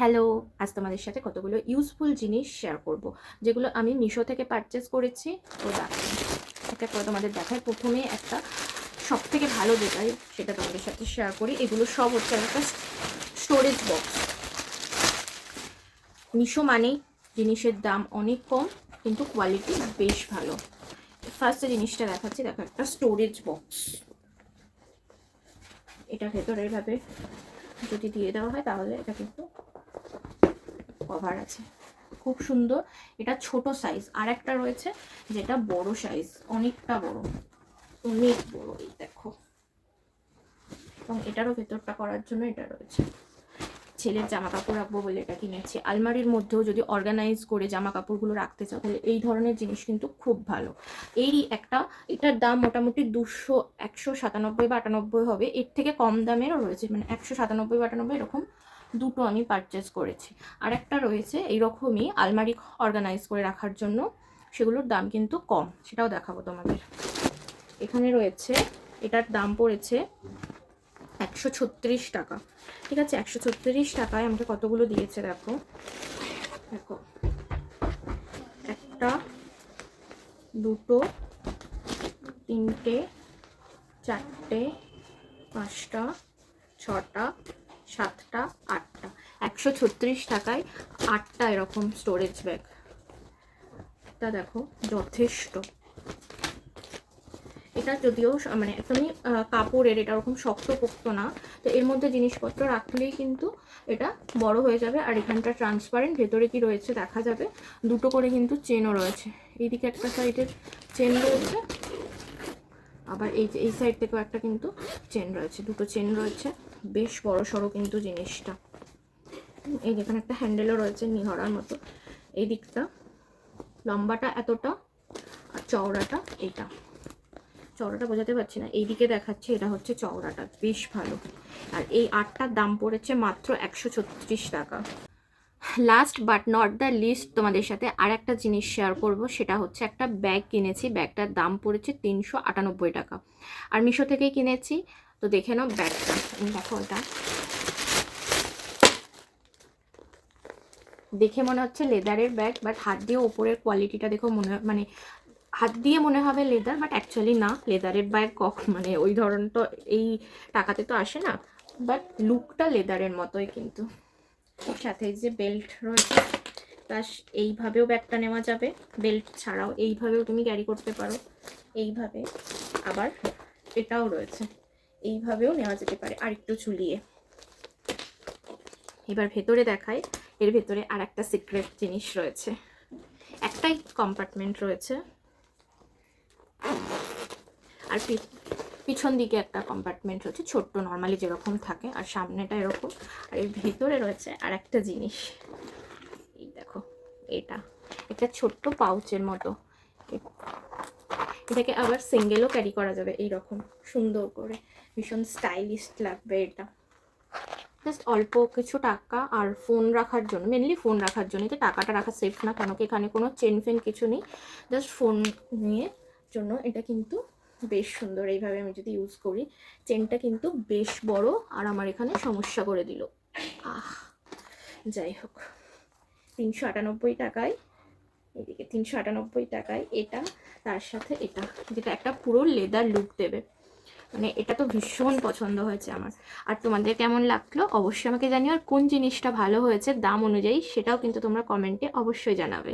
Hello, আজ তোমাদের সাথে কতগুলো ইউজফুল জিনিস শেয়ার করব, যেগুলো আমি মিশো থেকে পারচেস করেছি। তো দেখো, একটা করে তোমাদের দেখাই। প্রথমে একটা সব থেকে ভালো যেটাই সেটা তোমাদের সাথে শেয়ার করি। এগুলো সব হচ্ছে একটা স্টোরেজ বক্স। মিশো মানেই জিনিসের দাম অনেক কম, কিন্তু কোয়ালিটি বেশ ভালো। ফার্স্টে জিনিসটা দেখাচ্ছি, দেখো একটা স্টোরেজ বক্স। এটা ভেতরে এভাবে যদি দিয়ে দেওয়া হয় তাহলে এটা কিন্তু কভার আছে, খুব সুন্দর। এটা ছোট সাইজ। আর একটা রয়েছে যেটা বড় সাইজ, অনেকটা বড়, অনেক বড়, এই দেখো। এবং এটারও ভেতরটা করার জন্য এটা রয়েছে। ছেলের জামা কাপড় রাখবো বলে এটা কিনেছি। আলমারির মধ্যেও যদি অর্গানাইজ করে জামা কাপড়গুলো রাখতে চাও তাহলে এই ধরনের জিনিস কিন্তু খুব ভালো। এরই একটা, এটার দাম মোটামুটি 197 বা 98 হবে। এর থেকে কম দামেরও রয়েছে, মানে 197 বা 98 এরকম দুটো আমি পারচেস করেছি। আর একটা রয়েছে এইরকমই আলমারি অর্গানাইজ করে রাখার জন্য, সেগুলোর দাম কিন্তু কম, সেটাও দেখাবো তোমাদের। এখানে রয়েছে, এটার দাম পড়েছে 136 টাকা। ঠিক আছে, 136 টাকায় আমাকে কতগুলো দিয়েছে দেখো। দেখো, একটা, দুটো, তিনটে, চারটে, পাঁচটা, ছটা, সাতটা, আটটা। 136 টাকায় 8টা এরকম স্টোরেজ ব্যাগ। তা দেখো, যথেষ্ট। এটা যদিও মানে একদমই কাপড়ের, এটা ওরকম শক্তপোক্ত না, তো এর মধ্যে জিনিসপত্র রাখলেই কিন্তু এটা বড় হয়ে যাবে। আর এখানটা ট্রান্সপারেন্ট, ভেতরে কি রয়েছে দেখা যাবে। দুটো করে কিন্তু চেনও রয়েছে, এইদিকে একটা সাইডের চেন রয়েছে, আবার এই সাইড থেকেও একটা কিন্তু চেন রয়েছে, দুটো চেন রয়েছে। বেশ বড় সড়ো কিন্তু জিনিসটা। এই যেখানে একটা হ্যান্ডেলও রয়েছে নিহরার মতো। এই দিকটা লম্বাটা এতটা, আর চওড়াটা এইটা। চওড়াটা বোঝাতে পারছি না, এইদিকে দেখাচ্ছে, এটা হচ্ছে চওড়াটা, বেশ ভালো। আর এই 8টার দাম পড়েছে মাত্র 136 টাকা। Last but not the least, তোমাদের সাথে আর একটা জিনিস শেয়ার করব। সেটা হচ্ছে একটা ব্যাগ কিনেছি, ব্যাগটার দাম পড়েছে 398 টাকা। আর মিশো থেকেই কিনেছি। তো দেখে নাও ব্যাগটা, দেখো। এটা দেখে মনে হচ্ছে লেদারের ব্যাগ, বাট হাত দিয়ে ওপরের কোয়ালিটিটা দেখো, মানে হাত দিয়ে মনে হবে লেদার, বাট অ্যাকচুয়ালি না। লেদারের ব্যাগ মানে ওই ধরন তো এই টাকাতে তো আসে না, বাট লুকটা লেদারের মতোই কিন্তু। সাথে যে বেল্ট রয়েছে, প্লাস এইভাবেও ব্যাগটা নেওয়া যাবে, বেল্ট ছাড়াও এইভাবেও তুমি ক্যারি করতে পারো, এইভাবে। আবার এটাও রয়েছে, এইভাবেও নেওয়া যেতে পারে আর একটু ঝুলিয়ে। এবার ভেতরে দেখায়, এর ভেতরে আর একটা সিক্রেট জিনিস রয়েছে। একটাই কম্পার্টমেন্ট রয়েছে, আর পিছন দিকে একটা কম্পার্টমেন্ট রয়েছে, ছোট্ট নর্মালি যেরকম থাকে, আর সামনেটা এরকম। আর এর ভেতরে রয়েছে আর একটা জিনিস, এই দেখো। এটা একটা ছোট্ট পাউচের মতো। এটাকে আবার সিঙ্গেলও ক্যারি করা যাবে, এইরকম সুন্দর করে। ভীষণ স্টাইলিশ লাগবে এটা। জাস্ট অল্প কিছু টাকা আর ফোন রাখার জন্য, মেনলি ফোন রাখার জন্য। এটা টাকাটা রাখা সেফ না, কেন কি এখানে কোনো চেন ফেন কিছু নেই, জাস্ট ফোন নিয়ে জন্য এটা কিন্তু বেশ সুন্দর। এইভাবে আমি যদি ইউজ করি, চেনটা কিন্তু বেশ বড়, আর আমার এখানে সমস্যা করে দিল। যাই হোক, 398 টাকায়, এদিকে 398 টাকায় এটা, তার সাথে এটা, যেটা একটা পুরো লেদার লুক দেবে। মানে এটা তো ভীষণ পছন্দ হয়েছে আমার। আর তোমাদের কেমন লাগলো অবশ্যই আমাকে জানিও। আর কোন জিনিসটা ভালো হয়েছে দাম অনুযায়ী সেটাও কিন্তু তোমরা কমেন্টে অবশ্যই জানাবে।